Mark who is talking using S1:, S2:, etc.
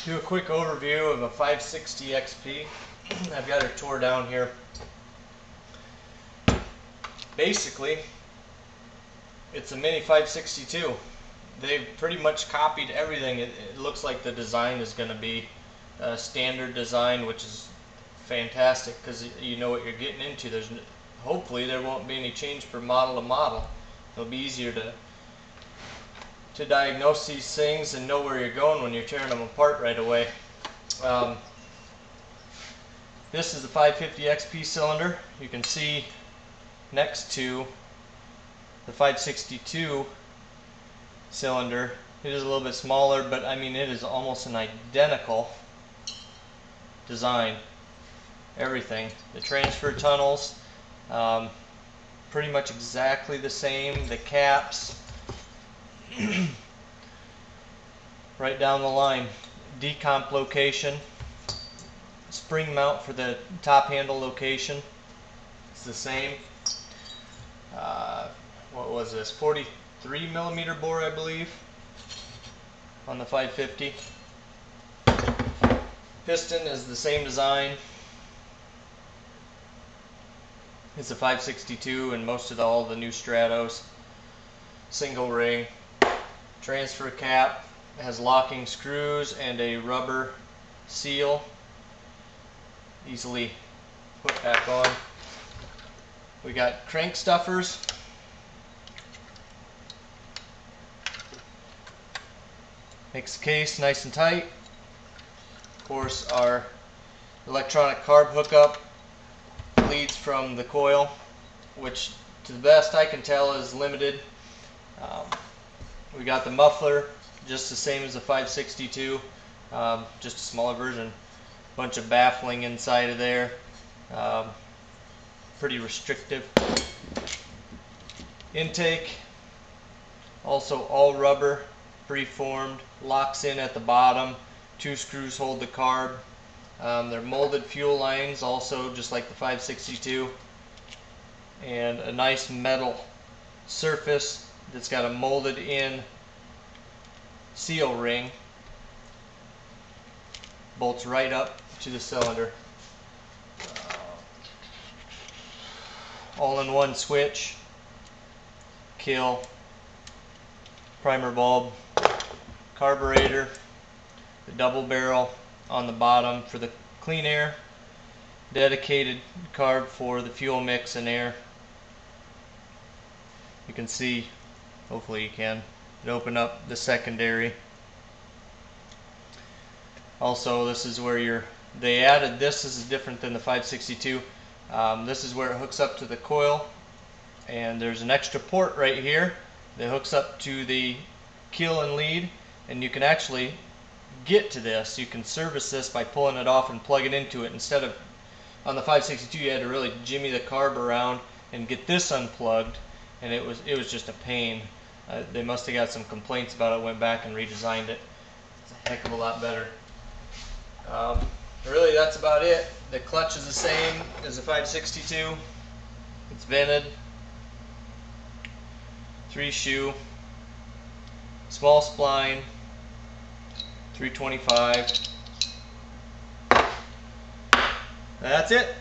S1: Do a quick overview of a 560 XP. I've got it tore down here. Basically, it's a mini 562. They've pretty much copied everything. It looks like the design is going to be a standard design, which is fantastic because you know what you're getting into. Hopefully there won't be any change from model to model. It'll be easier to diagnose these things and know where you're going when you're tearing them apart right away. This is the 550 XP cylinder. You can see next to the 562 cylinder, it is a little bit smaller, but I mean it is almost an identical design. Everything, the transfer tunnels, pretty much exactly the same. The caps, right down the line. Decomp location, spring mount for the top handle location, it's the same. What was this, 43 millimeter bore, I believe, on the 550. Piston is the same design. It's a 562 and most of all the new Stratos. Single ring. Transfer cap has locking screws and a rubber seal. Easily put back on. We got crank stuffers. Makes the case nice and tight. Of course, our electronic carb hookup leads from the coil, which to the best I can tell is limited. We got the muffler, just the same as the 562, just a smaller version. Bunch of baffling inside of there, pretty restrictive. Intake, also all rubber, preformed, locks in at the bottom. 2 screws hold the carb. They're molded fuel lines, also just like the 562, and a nice metal surface that's got a molded in seal ring. Bolts right up to the cylinder. All-in-one switch, kill, primer bulb, carburetor, the double barrel on the bottom for the clean air, dedicated carb for the fuel mix and air. You can see, hopefully you can, it open up the secondary. Also, this is where they added this is different than the 562. This is where it hooks up to the coil, and there's an extra port right here that hooks up to the keel and lead, and you can actually get to this. You can service this by pulling it off and plug it into it. Instead of on the 562 you had to really jimmy the carb around and get this unplugged, and it was just a pain. They must have got some complaints about it, went back and redesigned it. It's a heck of a lot better. Really, that's about it. The clutch is the same as the 562. It's vented, 3-shoe, small spline, 325. That's it.